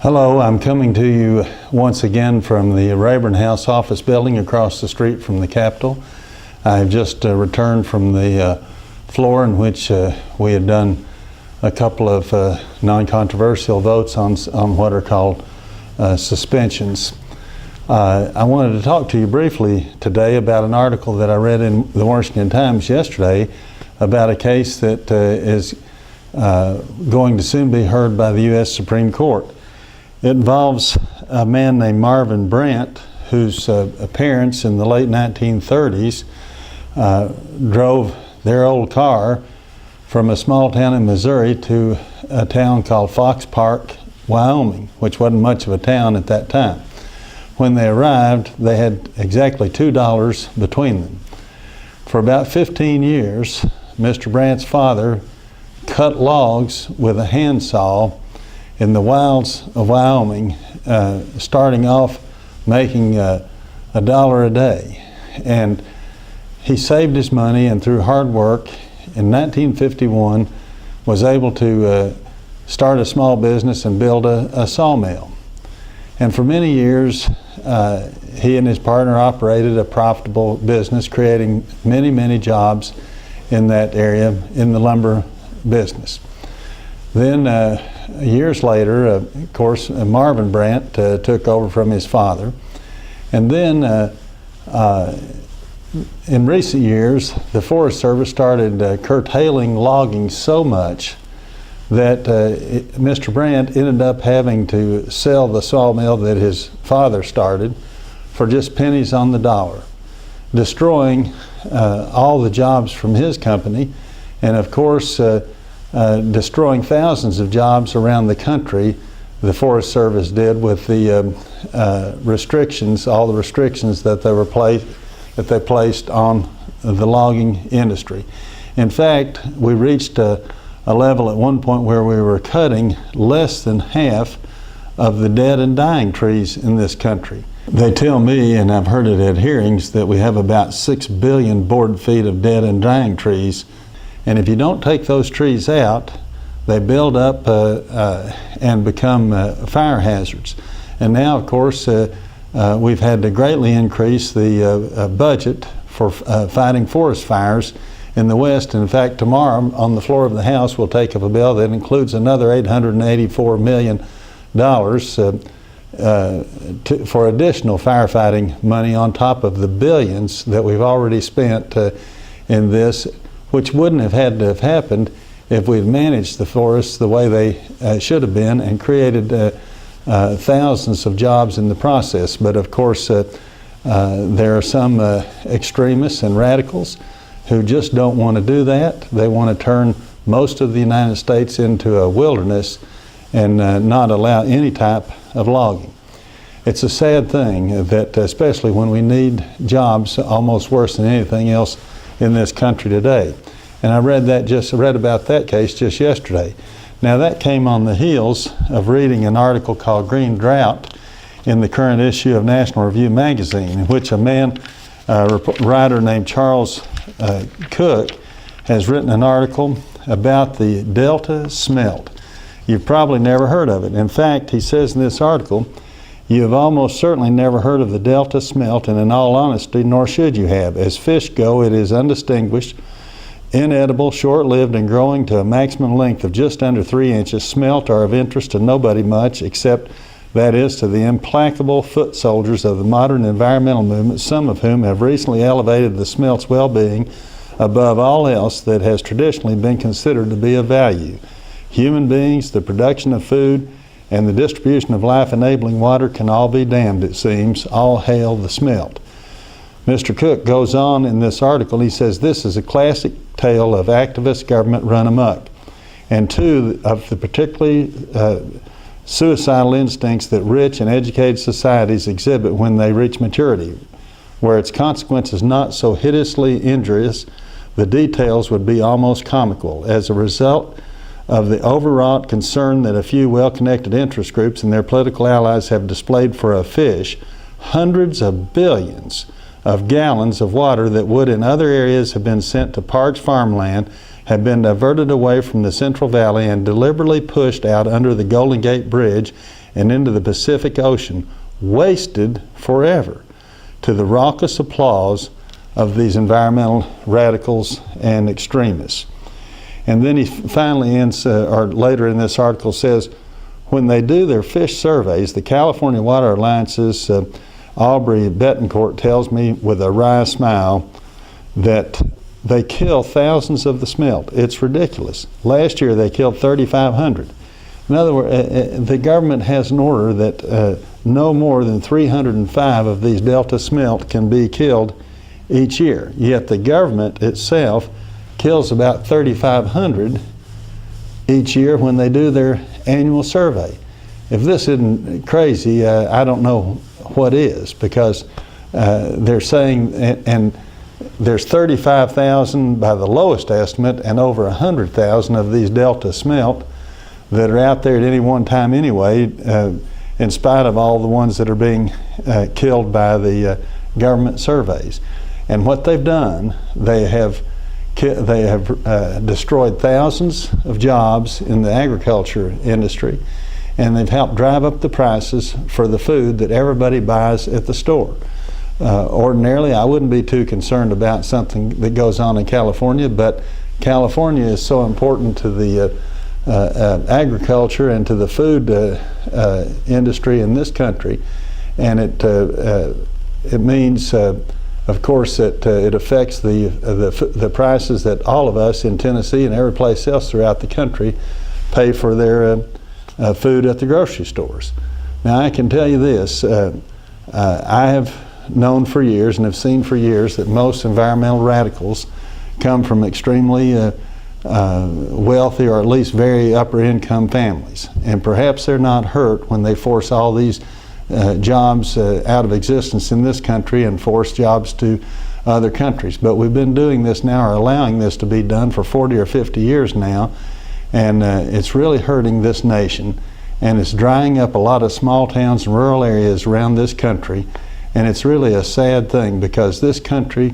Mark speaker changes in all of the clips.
Speaker 1: Hello, I'm coming to you once again from the Rayburn House office building across the street from the Capitol. I've just returned from the floor in which we had done a couple of non-controversial votes on what are called suspensions. I wanted to talk to you briefly today about an article that I read in the Washington Times yesterday about a case that is going to soon be heard by the U.S. Supreme Court. It involves a man named Marvin Brandt, whose parents in the late 1930s drove their old car from a small town in Missouri to a town called Fox Park, Wyoming, which wasn't much of a town at that time. When they arrived, they had exactly $2 between them. For about 15 years, Mr. Brandt's father cut logs with a handsaw in the wilds of Wyoming, starting off making $1 a day. And he saved his money, and through hard work in 1951 was able to start a small business and build a sawmill. And for many years he and his partner operated a profitable business, creating many jobs in that area in the lumber business. Then years later, of course, Marvin Brandt took over from his father. And then in recent years, the Forest Service started curtailing logging so much that Mr. Brandt ended up having to sell the sawmill that his father started for just pennies on the dollar, destroying all the jobs from his company, and of course destroying thousands of jobs around the country. The Forest Service did with the restrictions, all the restrictions that they placed on the logging industry. In fact, we reached a level at one point where we were cutting less than half of the dead and dying trees in this country. They tell me, and I've heard it at hearings, that we have about 6 billion board feet of dead and dying trees. And if you don't take those trees out, they build up and become fire hazards. And now, of course, we've had to greatly increase the budget for fighting forest fires in the West. And in fact, tomorrow on the floor of the House, we'll take up a bill that includes another $884 million for additional firefighting money on top of the billions that we've already spent in this, which wouldn't have had to have happened if we'd managed the forests the way they should have been and created thousands of jobs in the process. But of course, there are some extremists and radicals who just don't want to do that. They want to turn most of the United States into a wilderness and not allow any type of logging. It's a sad thing that, especially when we need jobs almost worse than anything else in this country today. And I read about that case just yesterday. Now, that came on the heels of reading an article called Green Drought in the current issue of National Review magazine, in which a writer named Charles Cook has written an article about the Delta Smelt. You've probably never heard of it. In fact, he says in this article, you have almost certainly never heard of the Delta Smelt, and in all honesty, nor should you have. As fish go, it is undistinguished, inedible, short-lived, and growing to a maximum length of just under 3 inches. Smelt are of interest to nobody much, except that is to the implacable foot soldiers of the modern environmental movement, some of whom have recently elevated the smelt's well-being above all else that has traditionally been considered to be of value. Human beings, the production of food, and the distribution of life-enabling water can all be damned, it seems. All hail the smelt. Mr. Cook goes on in this article, he says, this is a classic tale of activist government run amok, and two, of the particularly suicidal instincts that rich and educated societies exhibit when they reach maturity, where its consequences not so hideously injurious, the details would be almost comical. As a result of the overwrought concern that a few well-connected interest groups and their political allies have displayed for a fish, hundreds of billions of gallons of water that would in other areas have been sent to parched farmland have been diverted away from the Central Valley and deliberately pushed out under the Golden Gate Bridge and into the Pacific Ocean, wasted forever to the raucous applause of these environmental radicals and extremists. And then he finally ends, or later in this article says, when they do their fish surveys, the California Water Alliance's Aubrey Betancourt tells me with a wry smile that they kill thousands of the smelt. It's ridiculous. Last year they killed 3,500. In other words, the government has an order that no more than 305 of these delta smelt can be killed each year. Yet the government itself kills about 3,500 each year when they do their annual survey. If this isn't crazy, I don't know what is, because they're saying, and there's 35,000 by the lowest estimate and over 100,000 of these delta smelt that are out there at any one time anyway, in spite of all the ones that are being killed by the government surveys. And what they've done, they have destroyed thousands of jobs in the agriculture industry, and they've helped drive up the prices for the food that everybody buys at the store. Ordinarily, I wouldn't be too concerned about something that goes on in California, but California is so important to the agriculture and to the food industry in this country, and it means, of course, that it affects the prices that all of us in Tennessee and every place else throughout the country pay for their food at the grocery stores. Now, I can tell you this, I have known for years and have seen for years that most environmental radicals come from extremely wealthy, or at least very upper income families. And perhaps they're not hurt when they force all these jobs out of existence in this country and force jobs to other countries. But we've been doing this now, or allowing this to be done, for 40 or 50 years now, and it's really hurting this nation, and it's drying up a lot of small towns and rural areas around this country, and it's really a sad thing, because this country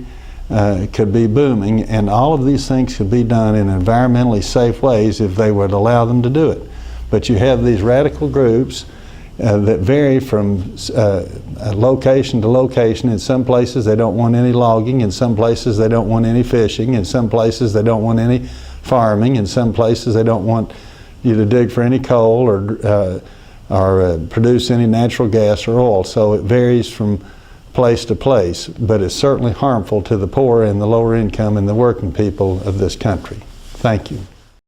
Speaker 1: could be booming, and all of these things could be done in environmentally safe ways if they would allow them to do it. But you have these radical groups that vary from location to location. In some places they don't want any logging, in some places they don't want any fishing, in some places they don't want any farming, in some places they don't want you to dig for any coal or produce any natural gas or oil. So it varies from place to place, but it's certainly harmful to the poor and the lower income and the working people of this country. Thank you.